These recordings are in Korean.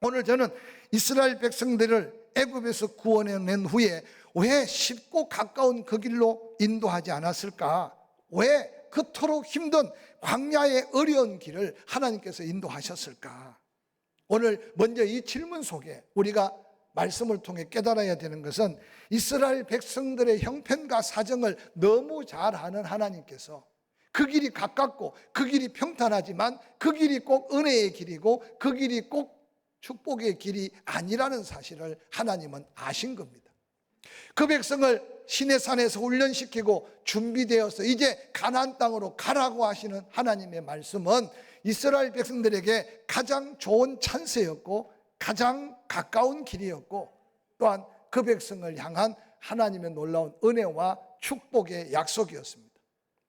오늘 저는 이스라엘 백성들을 애굽에서 구원해낸 후에 왜 쉽고 가까운 그 길로 인도하지 않았을까? 왜 그토록 힘든 광야의 어려운 길을 하나님께서 인도하셨을까? 오늘 먼저 이 질문 속에 우리가 말씀을 통해 깨달아야 되는 것은 이스라엘 백성들의 형편과 사정을 너무 잘 아는 하나님께서 그 길이 가깝고 그 길이 평탄하지만 그 길이 꼭 은혜의 길이고 그 길이 꼭 축복의 길이 아니라는 사실을 하나님은 아신 겁니다. 그 백성을 시내산에서 훈련시키고 준비되어서 이제 가나안 땅으로 가라고 하시는 하나님의 말씀은 이스라엘 백성들에게 가장 좋은 찬스였고 가장 가까운 길이었고 또한 그 백성을 향한 하나님의 놀라운 은혜와 축복의 약속이었습니다.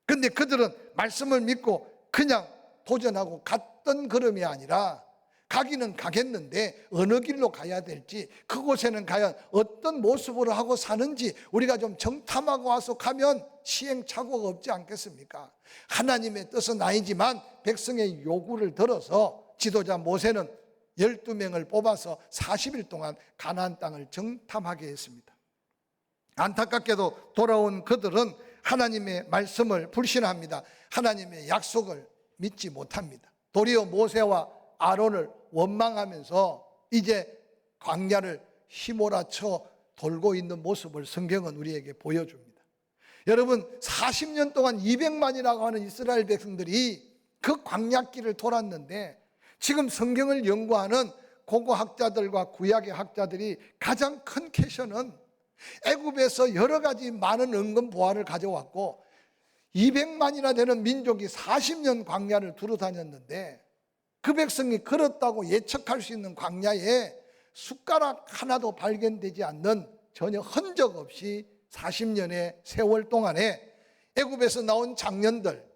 그런데 그들은 말씀을 믿고 그냥 도전하고 갔던 걸음이 아니라 가기는 가겠는데 어느 길로 가야 될지, 그곳에는 과연 어떤 모습으로 하고 사는지 우리가 좀 정탐하고 와서 가면 시행착오가 없지 않겠습니까? 하나님의 뜻은 아니지만 백성의 요구를 들어서 지도자 모세는 12명을 뽑아서 40일 동안 가나안 땅을 정탐하게 했습니다. 안타깝게도 돌아온 그들은 하나님의 말씀을 불신합니다. 하나님의 약속을 믿지 못합니다. 도리어 모세와 아론을 원망하면서 이제 광야를 휘몰아쳐 돌고 있는 모습을 성경은 우리에게 보여줍니다. 여러분, 40년 동안 200만이라고 하는 이스라엘 백성들이 그 광야길을 돌았는데 지금 성경을 연구하는 고고학자들과 구약의 학자들이 가장 큰 퀘션은 애굽에서 여러 가지 많은 은근 보화를 가져왔고 200만이나 되는 민족이 40년 광야를 두루 다녔는데 그 백성이 걸었다고 예측할 수 있는 광야에 숟가락 하나도 발견되지 않는 전혀 흔적 없이 40년의 세월 동안에 애굽에서 나온 장년들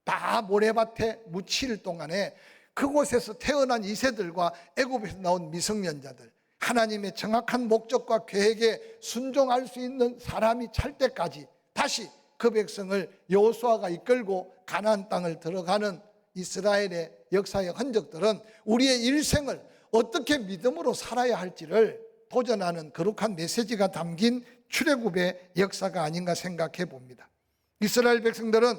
다 모래밭에 묻힐 동안에 그곳에서 태어난 2세들과 애굽에서 나온 미성년자들, 하나님의 정확한 목적과 계획에 순종할 수 있는 사람이 찰 때까지 다시 그 백성을 여호수아가 이끌고 가나안 땅을 들어가는 이스라엘의 역사의 흔적들은 우리의 일생을 어떻게 믿음으로 살아야 할지를 도전하는 거룩한 메시지가 담긴 출애굽의 역사가 아닌가 생각해 봅니다. 이스라엘 백성들은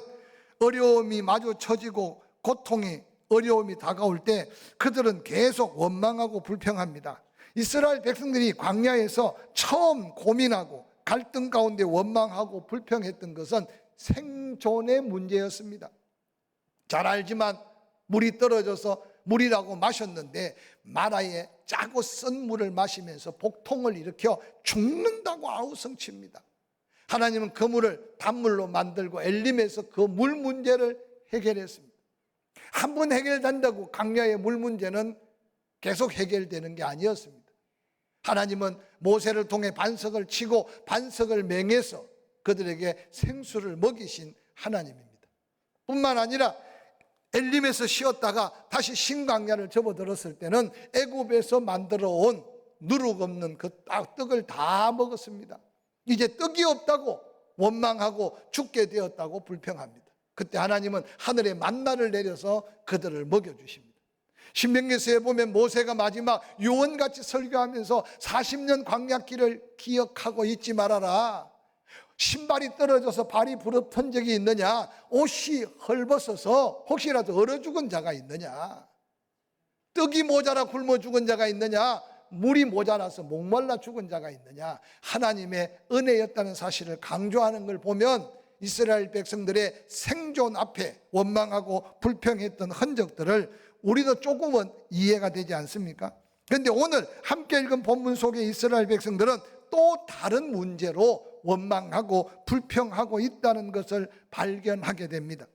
어려움이 마주쳐지고 고통이 어려움이 다가올 때 그들은 계속 원망하고 불평합니다. 이스라엘 백성들이 광야에서 처음 고민하고 갈등 가운데 원망하고 불평했던 것은 생존의 문제였습니다. 잘 알지만 물이 떨어져서 물이라고 마셨는데 마라에 짜고 쓴 물을 마시면서 복통을 일으켜 죽는다고 아우성칩니다. 하나님은 그 물을 단물로 만들고 엘림에서 그 물 문제를 해결했습니다. 한 번 해결된다고 광야의 물 문제는 계속 해결되는 게 아니었습니다. 하나님은 모세를 통해 반석을 치고 반석을 맹해서 그들에게 생수를 먹이신 하나님입니다. 뿐만 아니라 엘림에서 쉬었다가 다시 신광야를 접어들었을 때는 애굽에서 만들어 온 누룩 없는 그 떡을 다 먹었습니다. 이제 떡이 없다고 원망하고 죽게 되었다고 불평합니다. 그때 하나님은 하늘에 만나를 내려서 그들을 먹여주십니다. 신명기서에 보면 모세가 마지막 요원같이 설교하면서 40년 광야길을 기억하고 잊지 말아라. 신발이 떨어져서 발이 부러진 적이 있느냐? 옷이 헐벗어서 혹시라도 얼어 죽은 자가 있느냐? 떡이 모자라 굶어 죽은 자가 있느냐? 물이 모자라서 목말라 죽은 자가 있느냐? 하나님의 은혜였다는 사실을 강조하는 걸 보면 이스라엘 백성들의 생존 앞에 원망하고 불평했던 흔적들을 우리도 조금은 이해가 되지 않습니까? 그런데 오늘 함께 읽은 본문 속에 이스라엘 백성들은 또 다른 문제로 원망하고 불평하고 있다는 것을 발견하게 됩니다.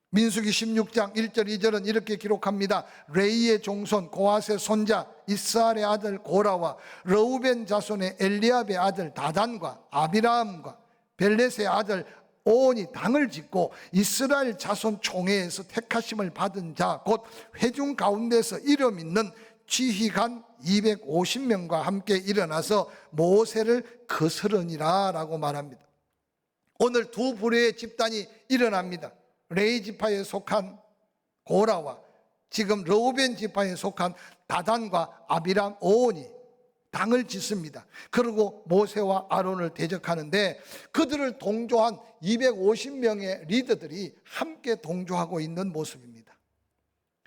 민수기 16장 1절 2절은 이렇게 기록합니다. 레이의 종손 고핫의 손자 이스할의 아들 고라와 르우벤 자손의 엘리압의 아들 다단과 아비라함과 벨렛의 아들 오온이 당을 짓고 이스라엘 자손 총회에서 택하심을 받은 자 곧 회중 가운데서 이름 있는 지휘관 250명과 함께 일어나서 모세를 거스르니라 라고 말합니다. 오늘 두 부류의 집단이 일어납니다. 레위 지파에 속한 고라와 지금 르우벤 지파에 속한 다단과 아비람 오온이 당을 짓습니다. 그리고 모세와 아론을 대적하는데 그들을 동조한 250명의 리더들이 함께 동조하고 있는 모습입니다.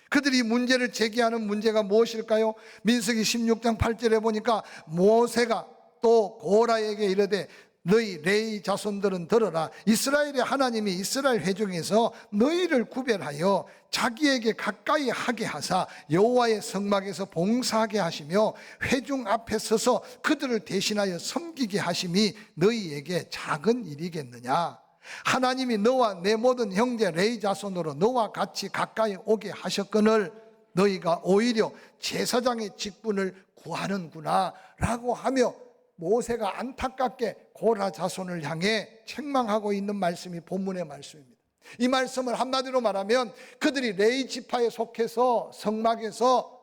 그들이 문제를 제기하는 문제가 무엇일까요? 민수기 16장 8절에 보니까 모세가 또 고라에게 이르되 너희 레위 자손들은 들어라. 이스라엘의 하나님이 이스라엘 회중에서 너희를 구별하여 자기에게 가까이 하게 하사 여호와의 성막에서 봉사하게 하시며 회중 앞에 서서 그들을 대신하여 섬기게 하심이 너희에게 작은 일이겠느냐. 하나님이 너와 내 모든 형제 레위 자손으로 너와 같이 가까이 오게 하셨거늘 너희가 오히려 제사장의 직분을 구하는구나 라고 하며 모세가 안타깝게 고라 자손을 향해 책망하고 있는 말씀이 본문의 말씀입니다. 이 말씀을 한마디로 말하면 그들이 레위 지파에 속해서 성막에서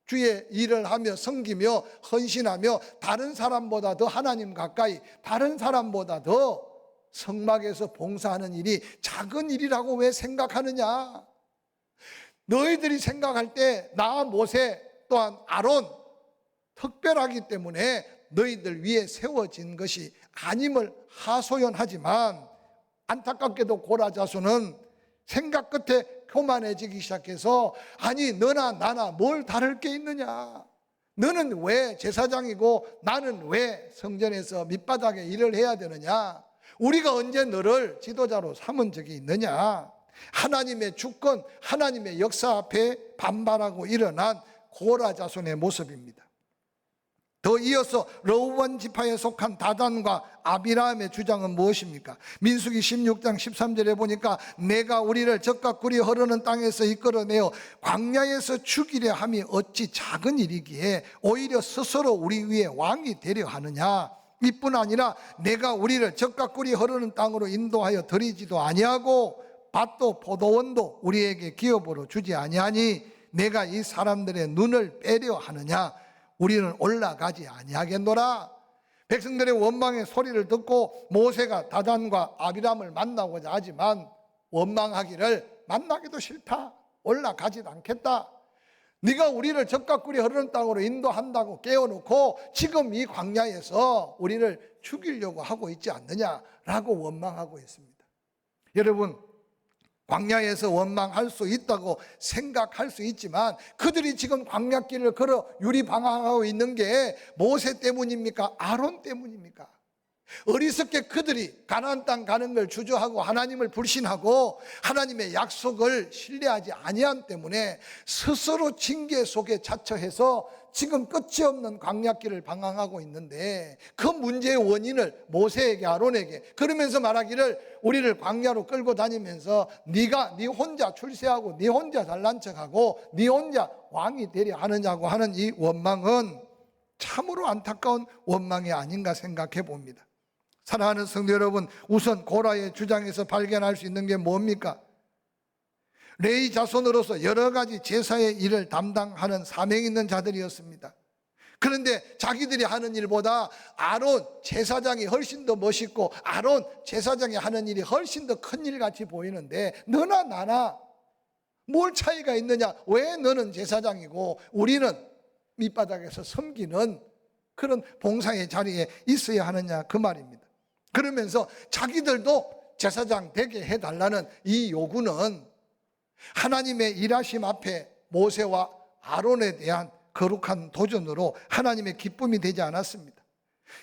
주의 일을 하며 섬기며 헌신하며 다른 사람보다 더 하나님 가까이, 다른 사람보다 더 성막에서 봉사하는 일이 작은 일이라고 왜 생각하느냐? 너희들이 생각할 때 나 모세 또한 아론 특별하기 때문에 너희들 위에 세워진 것이 아님을 하소연하지만 안타깝게도 고라 자손은 생각 끝에 교만해지기 시작해서 아니 너나 나나 뭘 다를 게 있느냐, 너는 왜 제사장이고 나는 왜 성전에서 밑바닥에 일을 해야 되느냐, 우리가 언제 너를 지도자로 삼은 적이 있느냐. 하나님의 주권, 하나님의 역사 앞에 반발하고 일어난 고라 자손의 모습입니다. 더 이어서 르우벤 지파에 속한 다단과 아비람의 주장은 무엇입니까? 민수기 16장 13절에 보니까 내가 우리를 적과 꿀이 흐르는 땅에서 이끌어내어 광야에서 죽이려 함이 어찌 작은 일이기에 오히려 스스로 우리 위에 왕이 되려 하느냐. 이뿐 아니라 내가 우리를 적과 꿀이 흐르는 땅으로 인도하여 들이지도 아니하고 밭도 포도원도 우리에게 기업으로 주지 아니하니 내가 이 사람들의 눈을 빼려 하느냐. 우리는 올라가지 아니하겠노라. 백성들의 원망의 소리를 듣고 모세가 다단과 아비람을 만나고자 하지만 원망하기를 만나기도 싫다, 올라가지도 않겠다, 네가 우리를 적과 꿀이 흐르는 땅으로 인도한다고 깨워놓고 지금 이 광야에서 우리를 죽이려고 하고 있지 않느냐라고 원망하고 있습니다. 여러분, 광야에서 원망할 수 있다고 생각할 수 있지만 그들이 지금 광야길을 걸어 유리방황하고 있는 게 모세 때문입니까? 아론 때문입니까? 어리석게 그들이 가나안 땅 가는 걸 주저하고 하나님을 불신하고 하나님의 약속을 신뢰하지 아니한 때문에 스스로 징계 속에 자처해서 지금 끝이 없는 광야길을 방황하고 있는데 그 문제의 원인을 모세에게 아론에게 그러면서 말하기를 우리를 광야로 끌고 다니면서 네가 네 혼자 출세하고 네 혼자 잘난 척하고 네 혼자 왕이 되려 하느냐고 하는 이 원망은 참으로 안타까운 원망이 아닌가 생각해 봅니다. 사랑하는 성도 여러분, 우선 고라의 주장에서 발견할 수 있는 게 뭡니까? 레위 자손으로서 여러 가지 제사의 일을 담당하는 사명 있는 자들이었습니다. 그런데 자기들이 하는 일보다 아론 제사장이 훨씬 더 멋있고 아론 제사장이 하는 일이 훨씬 더 큰 일 같이 보이는데 너나 나나 뭘 차이가 있느냐, 왜 너는 제사장이고 우리는 밑바닥에서 섬기는 그런 봉사의 자리에 있어야 하느냐, 그 말입니다. 그러면서 자기들도 제사장 되게 해달라는 이 요구는 하나님의 일하심 앞에 모세와 아론에 대한 거룩한 도전으로 하나님의 기쁨이 되지 않았습니다.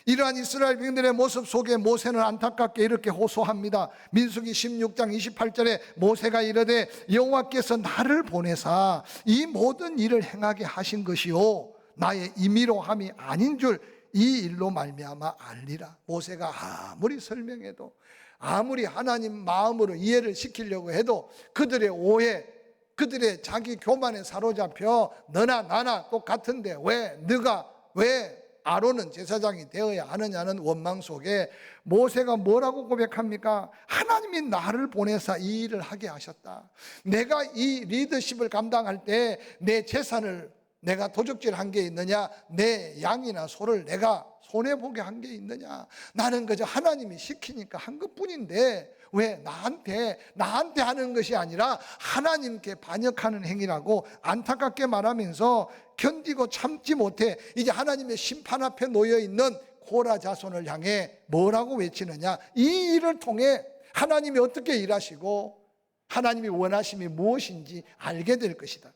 이러한 이스라엘 백성들의 모습 속에 모세는 안타깝게 이렇게 호소합니다. 민수기 16장 28절에 모세가 이르되 여호와께서 나를 보내사 이 모든 일을 행하게 하신 것이요 나의 임의로 함이 아닌 줄 이 일로 말미암아 알리라. 모세가 아무리 설명해도 아무리 하나님 마음으로 이해를 시키려고 해도 그들의 오해, 그들의 자기 교만에 사로잡혀 너나 나나 똑같은데 왜 너가 왜 아론은 제사장이 되어야 하느냐는 원망 속에 모세가 뭐라고 고백합니까? 하나님이 나를 보내사 이 일을 하게 하셨다. 내가 이 리더십을 감당할 때 내 재산을 내가 도적질한 게 있느냐, 내 양이나 소를 내가 손해보게 한 게 있느냐, 나는 그저 하나님이 시키니까 한 것뿐인데 왜? 나한테 하는 것이 아니라 하나님께 반역하는 행위라고 안타깝게 말하면서 견디고 참지 못해 이제 하나님의 심판 앞에 놓여 있는 고라 자손을 향해 뭐라고 외치느냐? 이 일을 통해 하나님이 어떻게 일하시고 하나님이 원하심이 무엇인지 알게 될 것이다.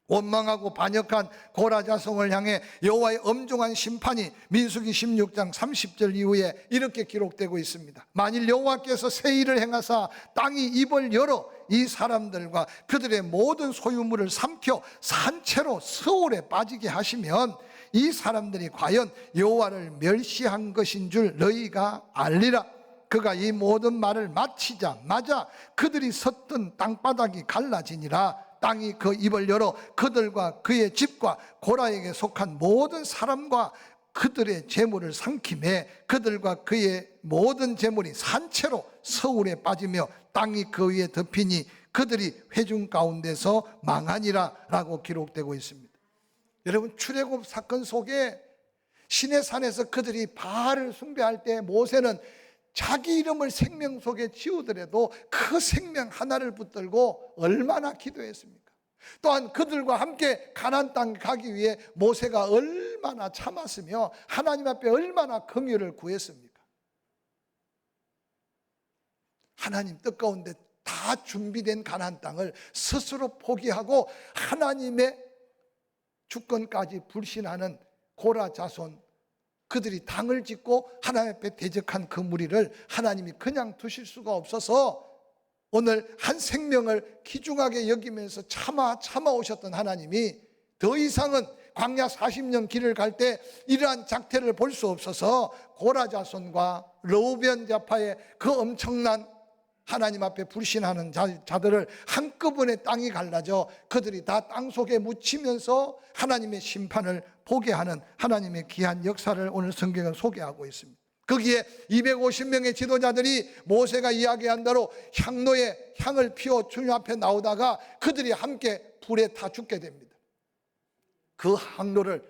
원망하고 반역한 고라 자손을 향해 여호와의 엄중한 심판이 민수기 16장 30절 이후에 이렇게 기록되고 있습니다. 만일 여호와께서 새 일을 행하사 땅이 입을 열어 이 사람들과 그들의 모든 소유물을 삼켜 산채로 서울에 빠지게 하시면 이 사람들이 과연 여호와를 멸시한 것인 줄 너희가 알리라. 그가 이 모든 말을 마치자마자 그들이 섰던 땅바닥이 갈라지니라. 땅이 그 입을 열어 그들과 그의 집과 고라에게 속한 모든 사람과 그들의 재물을 삼키매 그들과 그의 모든 재물이 산채로 서울에 빠지며 땅이 그 위에 덮이니 그들이 회중 가운데서 망하니라 라고 기록되고 있습니다. 여러분, 출애굽 사건 속에 시내산에서 그들이 바알을 숭배할 때 모세는 자기 이름을 생명 속에 지우더라도 그 생명 하나를 붙들고 얼마나 기도했습니까? 또한 그들과 함께 가나안 땅 가기 위해 모세가 얼마나 참았으며 하나님 앞에 얼마나 긍휼을 구했습니까? 하나님 뜻 가운데 다 준비된 가나안 땅을 스스로 포기하고 하나님의 주권까지 불신하는 고라 자손, 그들이 당을 짓고 하나님 앞에 대적한 그 무리를 하나님이 그냥 두실 수가 없어서 오늘 한 생명을 귀중하게 여기면서 참아 오셨던 하나님이 더 이상은 광야 40년 길을 갈 때 이러한 작태를 볼 수 없어서 고라 자손과 르우벤 자파의 그 엄청난 하나님 앞에 불신하는 자들을 한꺼번에 땅이 갈라져 그들이 다 땅 속에 묻히면서 하나님의 심판을 보게 하는 하나님의 귀한 역사를 오늘 성경은 소개하고 있습니다. 거기에 250명의 지도자들이 모세가 이야기한 대로 향로에 향을 피워 주님 앞에 나오다가 그들이 함께 불에 타 죽게 됩니다. 그 향로를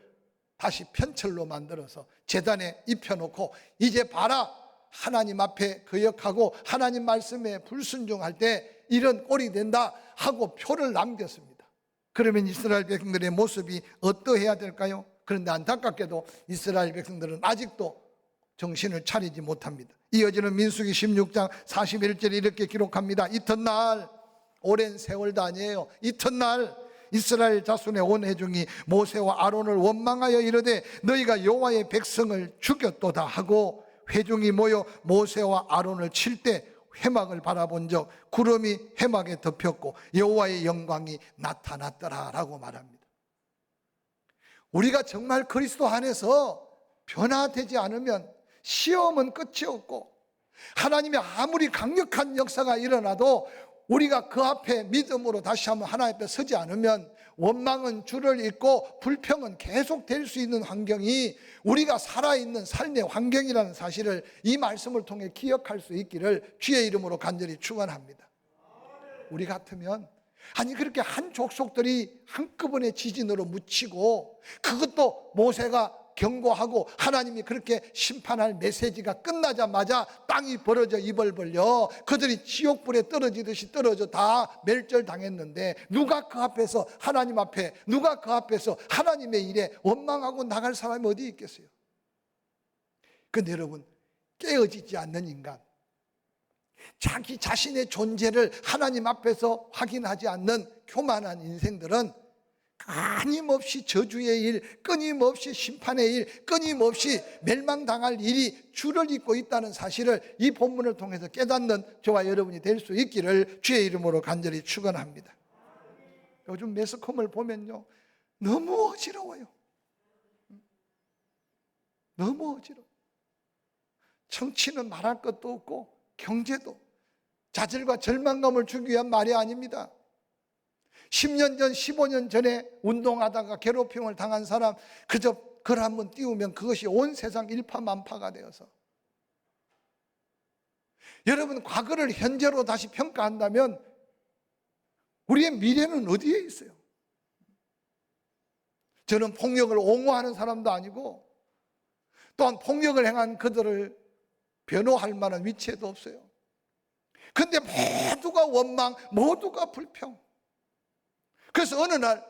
다시 편철로 만들어서 제단에 입혀놓고 이제 봐라, 하나님 앞에 거역하고 하나님 말씀에 불순종할 때 이런 꼴이 된다 하고 표를 남겼습니다. 그러면 이스라엘 백성들의 모습이 어떠해야 될까요? 그런데 안타깝게도 이스라엘 백성들은 아직도 정신을 차리지 못합니다. 이어지는 민수기 16장 41절에 이렇게 기록합니다. 이튿날, 오랜 세월도 아니에요. 이튿날 이스라엘 자손의 온 회중이 모세와 아론을 원망하여 이르되 너희가 여호와의 백성을 죽였도다 하고 회중이 모여 모세와 아론을 칠 때 회막을 바라본 적 구름이 회막에 덮였고 여호와의 영광이 나타났더라 라고 말합니다. 우리가 정말 그리스도 안에서 변화되지 않으면 시험은 끝이 없고 하나님의 아무리 강력한 역사가 일어나도 우리가 그 앞에 믿음으로 다시 한번 하나님 앞에 서지 않으면 원망은 줄을 잇고 불평은 계속 될 수 있는 환경이 우리가 살아있는 삶의 환경이라는 사실을 이 말씀을 통해 기억할 수 있기를 주의 이름으로 간절히 축원합니다. 우리 같으면 아니 그렇게 한 족속들이 한꺼번에 지진으로 묻히고 그것도 모세가 경고하고 하나님이 그렇게 심판할 메시지가 끝나자마자 땅이 벌어져 입을 벌려 그들이 지옥불에 떨어지듯이 떨어져 다 멸절당했는데 누가 그 앞에서 하나님 앞에 누가 그 앞에서 하나님의 일에 원망하고 나갈 사람이 어디 있겠어요? 그런데 여러분, 깨어지지 않는 인간, 자기 자신의 존재를 하나님 앞에서 확인하지 않는 교만한 인생들은 끊임없이 저주의 일, 끊임없이 심판의 일, 끊임없이 멸망당할 일이 줄을 잇고 있다는 사실을 이 본문을 통해서 깨닫는 저와 여러분이 될 수 있기를 주의 이름으로 간절히 축원합니다. 요즘 매스컴을 보면요, 너무 어지러워요. 너무 어지러워. 정치는 말할 것도 없고 경제도 좌절과 절망감을 주기 위한 말이 아닙니다. 10년 전, 15년 전에 운동하다가 괴롭힘을 당한 사람 그저 글 한번 띄우면 그것이 온 세상 일파만파가 되어서 여러분, 과거를 현재로 다시 평가한다면 우리의 미래는 어디에 있어요? 저는 폭력을 옹호하는 사람도 아니고 또한 폭력을 행한 그들을 변호할 만한 위치에도 없어요. 근데 모두가 원망, 모두가 불평. 그래서 어느 날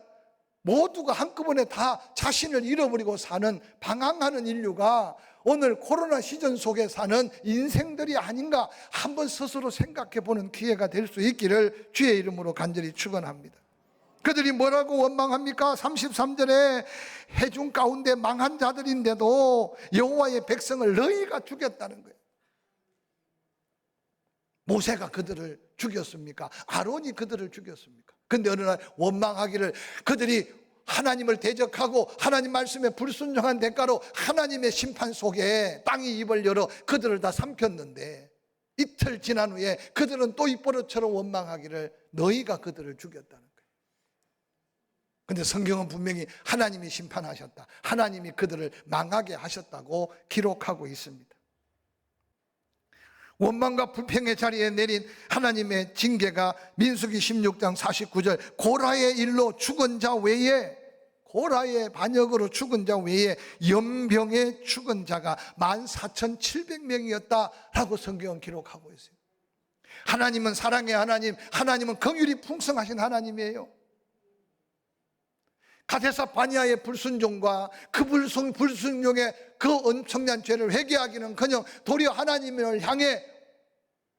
모두가 한꺼번에 다 자신을 잃어버리고 사는, 방황하는 인류가 오늘 코로나 시전 속에 사는 인생들이 아닌가 한번 스스로 생각해 보는 기회가 될 수 있기를 주의 이름으로 간절히 축원합니다. 그들이 뭐라고 원망합니까? 33절에 회중 가운데 망한 자들인데도 여호와의 백성을 너희가 죽였다는 거예요. 모세가 그들을 죽였습니까? 아론이 그들을 죽였습니까? 근데 어느 날 원망하기를, 그들이 하나님을 대적하고 하나님 말씀에 불순종한 대가로 하나님의 심판 속에 땅이 입을 열어 그들을 다 삼켰는데, 이틀 지난 후에 그들은 또 입버릇처럼 원망하기를 너희가 그들을 죽였다는 거예요. 근데 성경은 분명히 하나님이 심판하셨다, 하나님이 그들을 망하게 하셨다고 기록하고 있습니다. 원망과 불평의 자리에 내린 하나님의 징계가 민수기 16장 49절, 고라의 일로 죽은 자 외에, 고라의 반역으로 죽은 자 외에 연병에 죽은 자가 14,700명이었다라고 성경은 기록하고 있어요. 하나님은 사랑의 하나님, 하나님은 긍휼이 풍성하신 하나님이에요. 가데사 바니아의 불순종과 그 불순종의 그 엄청난 죄를 회개하기는커녕 도리어 하나님을 향해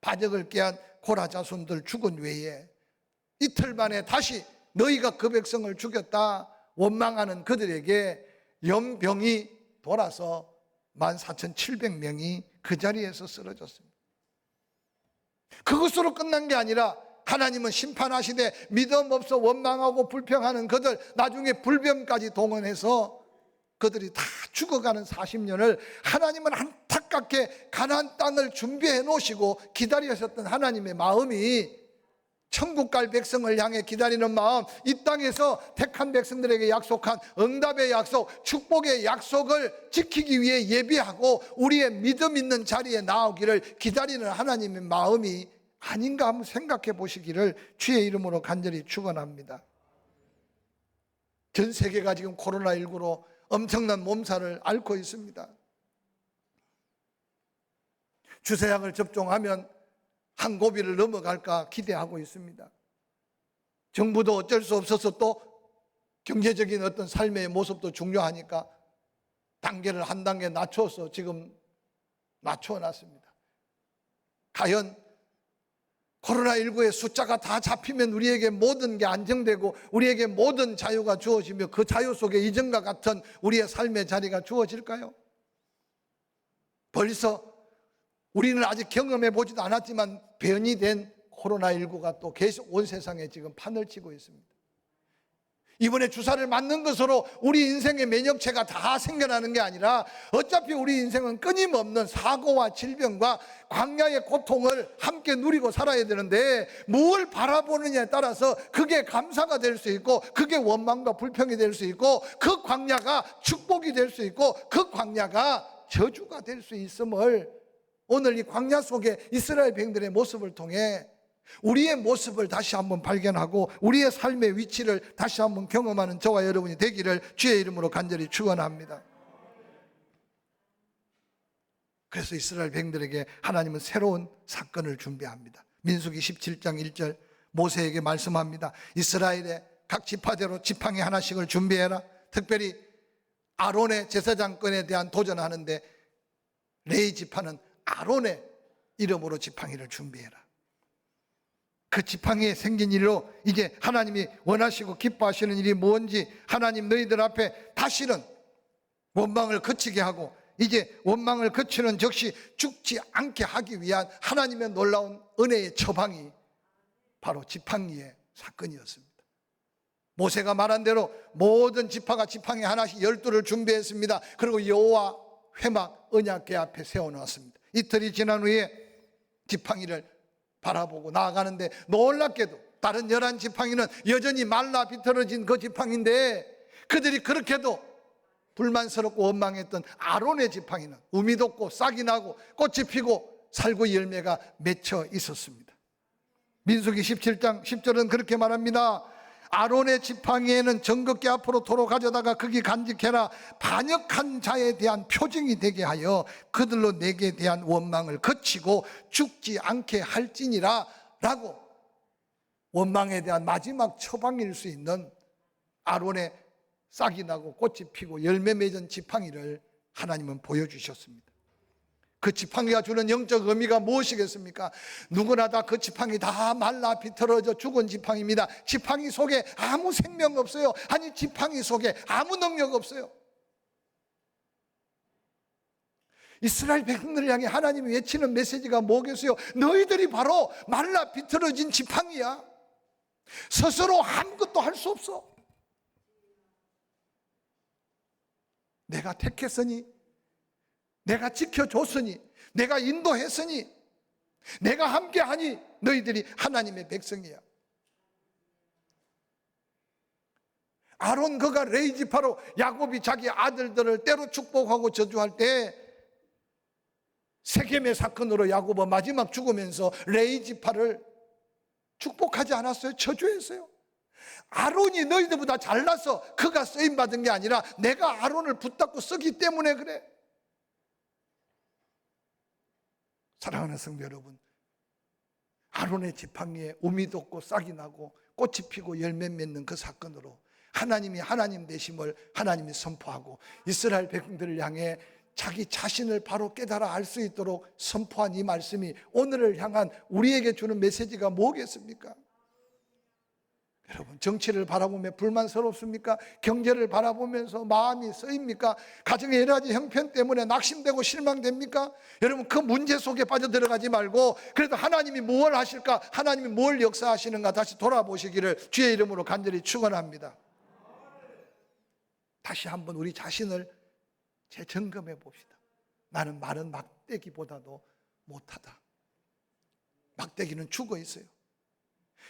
반역을 깨한 고라 자손들 죽은 외에 이틀 만에 다시 너희가 그 백성을 죽였다 원망하는 그들에게 연병이 돌아서 14,700명이 그 자리에서 쓰러졌습니다. 그것으로 끝난 게 아니라 하나님은 심판하시되 믿음 없어 원망하고 불평하는 그들, 나중에 불뱀까지 동원해서 그들이 다 죽어가는 40년을 하나님은 안타깝게 가나안 땅을 준비해 놓으시고 기다리셨던 하나님의 마음이, 천국 갈 백성을 향해 기다리는 마음, 이 땅에서 택한 백성들에게 약속한 응답의 약속, 축복의 약속을 지키기 위해 예비하고 우리의 믿음 있는 자리에 나오기를 기다리는 하나님의 마음이 아닌가 한번 생각해 보시기를 주의 이름으로 간절히 축원합니다. 전 세계가 지금 코로나19로 엄청난 몸살을 앓고 있습니다. 주사약을 접종하면 한 고비를 넘어갈까 기대하고 있습니다. 정부도 어쩔 수 없어서 또 경제적인 어떤 삶의 모습도 중요하니까 단계를 한 단계 낮춰서 지금 낮춰놨습니다. 과연 코로나19의 숫자가 다 잡히면 우리에게 모든 게 안정되고 우리에게 모든 자유가 주어지며 그 자유 속에 이전과 같은 우리의 삶의 자리가 주어질까요? 벌써 우리는 아직 경험해 보지도 않았지만 변이 된 코로나19가 또 계속 온 세상에 지금 판을 치고 있습니다. 이번에 주사를 맞는 것으로 우리 인생의 면역체가 다 생겨나는 게 아니라 어차피 우리 인생은 끊임없는 사고와 질병과 광야의 고통을 함께 누리고 살아야 되는데 뭘 바라보느냐에 따라서 그게 감사가 될 수 있고 그게 원망과 불평이 될 수 있고 그 광야가 축복이 될 수 있고 그 광야가 저주가 될 수 있음을 오늘 이 광야 속에 이스라엘 백성들의 모습을 통해 우리의 모습을 다시 한번 발견하고 우리의 삶의 위치를 다시 한번 경험하는 저와 여러분이 되기를 주의 이름으로 간절히 축원합니다. 그래서 이스라엘 백성들에게 하나님은 새로운 사건을 준비합니다. 민수기 17장 1절 모세에게 말씀합니다. 이스라엘의 각 지파대로 지팡이 하나씩을 준비해라. 특별히 아론의 제사장권에 대한 도전하는데 레위 지파는 아론의 이름으로 지팡이를 준비해라. 그 지팡이에 생긴 일로 이제 하나님이 원하시고 기뻐하시는 일이 뭔지 하나님 너희들 앞에 다시는 원망을 그치게 하고 이제 원망을 그치는 즉시 죽지 않게 하기 위한 하나님의 놀라운 은혜의 처방이 바로 지팡이의 사건이었습니다. 모세가 말한 대로 모든 지파가 지팡이 하나씩 12를 준비했습니다. 그리고 여호와 회막 언약궤 앞에 세워놓았습니다. 이틀이 지난 후에 지팡이를 바라보고 나아가는데 놀랍게도 다른 11지팡이는 여전히 말라 비틀어진 그 지팡이인데 그들이 그렇게도 불만스럽고 원망했던 아론의 지팡이는 우미 돋고 싹이 나고 꽃이 피고 살구 열매가 맺혀 있었습니다. 민수기 17장 10절은 그렇게 말합니다. 아론의 지팡이에는 정극기 앞으로 도로 가져다가 거기 간직해라. 반역한 자에 대한 표징이 되게 하여 그들로 내게 대한 원망을 그치고 죽지 않게 할지니라 라고, 원망에 대한 마지막 처방일 수 있는 아론의 싹이 나고 꽃이 피고 열매 맺은 지팡이를 하나님은 보여주셨습니다. 그 지팡이가 주는 영적 의미가 무엇이겠습니까? 누구나 다 그 지팡이 다 말라 비틀어져 죽은 지팡이입니다. 지팡이 속에 아무 생명 없어요. 아니, 지팡이 속에 아무 능력 없어요. 이스라엘 백성들을 향해 하나님이 외치는 메시지가 뭐겠어요? 너희들이 바로 말라 비틀어진 지팡이야. 스스로 아무것도 할 수 없어. 내가 택했으니, 내가 지켜줬으니, 내가 인도했으니, 내가 함께하니 너희들이 하나님의 백성이야. 아론 그가 레이지파로 야곱이 자기 아들들을 때로 축복하고 저주할 때 세겜의 사건으로 야곱은 마지막 죽으면서 레이지파를 축복하지 않았어요? 저주했어요. 아론이 너희들보다 잘나서 그가 쓰임받은 게 아니라 내가 아론을 붙잡고 쓰기 때문에 그래. 사랑하는 성도 여러분, 아론의 지팡이에 우미 돋고 싹이 나고 꽃이 피고 열매 맺는 그 사건으로 하나님이 하나님 되심을 하나님이 선포하고 이스라엘 백성들을 향해 자기 자신을 바로 깨달아 알 수 있도록 선포한 이 말씀이 오늘을 향한 우리에게 주는 메시지가 뭐겠습니까? 여러분, 정치를 바라보며 불만스럽습니까? 경제를 바라보면서 마음이 쓰입니까? 가정의 여러 가지 형편 때문에 낙심되고 실망됩니까? 여러분, 그 문제 속에 빠져들어가지 말고 그래도 하나님이 무엇을 하실까? 하나님이 뭘 역사하시는가 다시 돌아보시기를 주의 이름으로 간절히 축원합니다. 다시 한번 우리 자신을 재점검해 봅시다. 나는 마른 막대기보다도 못하다. 막대기는 죽어 있어요.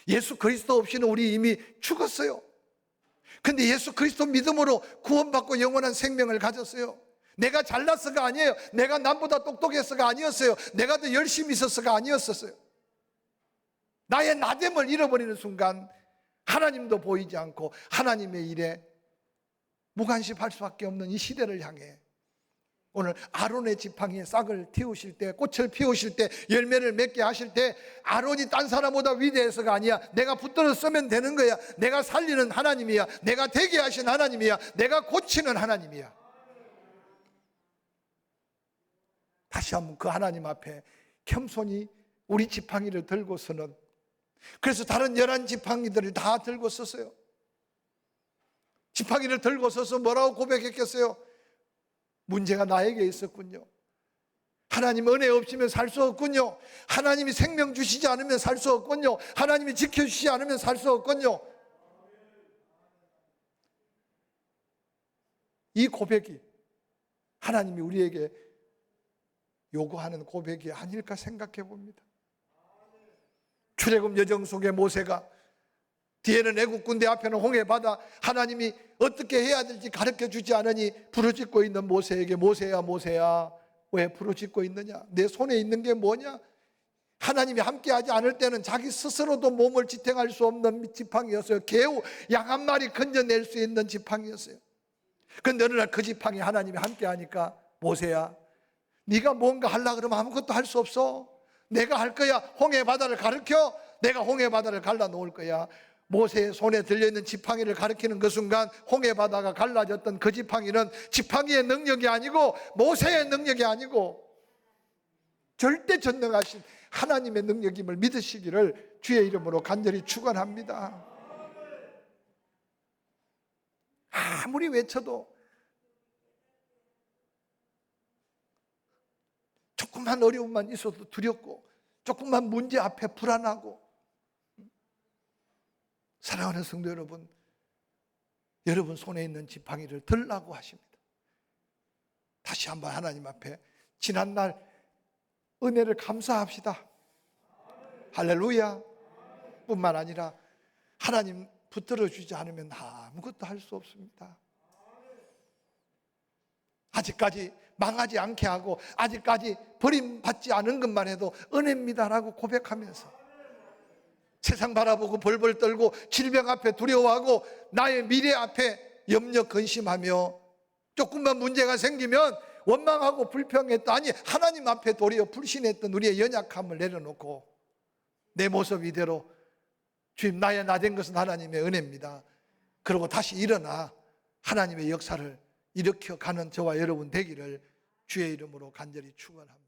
예수 그리스도 없이는 우리 이미 죽었어요. 근데 예수 그리스도 믿음으로 구원받고 영원한 생명을 가졌어요. 내가 잘났어가 아니에요. 내가 남보다 똑똑했어가 아니었어요. 내가 더 열심히 있었어가 아니었어요. 나의 나됨을 잃어버리는 순간 하나님도 보이지 않고 하나님의 일에 무관심할 수밖에 없는 이 시대를 향해 오늘 아론의 지팡이에 싹을 틔우실 때, 꽃을 피우실 때, 열매를 맺게 하실 때 아론이 딴 사람보다 위대해서가 아니야. 내가 붙들어 쓰면 되는 거야. 내가 살리는 하나님이야. 내가 되게 하신 하나님이야. 내가 고치는 하나님이야. 다시 한번 그 하나님 앞에 겸손히 우리 지팡이를 들고서는, 그래서 다른 11지팡이들을 다 들고 섰어요. 지팡이를 들고 서서 뭐라고 고백했겠어요? 문제가 나에게 있었군요. 하나님 은혜 없이면 살 수 없군요. 하나님이 생명 주시지 않으면 살 수 없군요. 하나님이 지켜주시지 않으면 살 수 없군요. 이 고백이 하나님이 우리에게 요구하는 고백이 아닐까 생각해 봅니다. 출애굽 여정 속에 모세가 뒤에는 애국 군대, 앞에는 홍해 바다, 하나님이 어떻게 해야 될지 가르쳐 주지 않으니 부르짖고 있는 모세에게 모세야 모세야 왜 부르짖고 있느냐? 내 손에 있는 게 뭐냐? 하나님이 함께하지 않을 때는 자기 스스로도 몸을 지탱할 수 없는 지팡이였어요. 개우 양 한 마리 건져낼 수 있는 지팡이였어요. 그런데 어느 날 그 지팡이 하나님이 함께하니까 모세야 네가 뭔가 하려고 그러면 아무것도 할 수 없어. 내가 할 거야. 홍해 바다를 가르쳐. 내가 홍해 바다를 갈라놓을 거야. 모세의 손에 들려있는 지팡이를 가리키는 그 순간 홍해 바다가 갈라졌던 그 지팡이는 지팡이의 능력이 아니고 모세의 능력이 아니고 절대 전능하신 하나님의 능력임을 믿으시기를 주의 이름으로 간절히 축원합니다. 아무리 외쳐도 조금만 어려움만 있어도 두렵고 조금만 문제 앞에 불안하고, 사랑하는 성도 여러분, 여러분 손에 있는 지팡이를 들라고 하십니다. 다시 한번 하나님 앞에 지난날 은혜를 감사합시다. 할렐루야. 뿐만 아니라 하나님 붙들어 주지 않으면 아무것도 할 수 없습니다. 아직까지 망하지 않게 하고 아직까지 버림받지 않은 것만 해도 은혜입니다라고 고백하면서 세상 바라보고 벌벌 떨고 질병 앞에 두려워하고 나의 미래 앞에 염려 근심하며 조금만 문제가 생기면 원망하고 불평했던, 아니 하나님 앞에 도리어 불신했던 우리의 연약함을 내려놓고 내 모습 이대로 주님 나의 나된 것은 하나님의 은혜입니다, 그러고 다시 일어나 하나님의 역사를 일으켜가는 저와 여러분 되기를 주의 이름으로 간절히 축원합니다.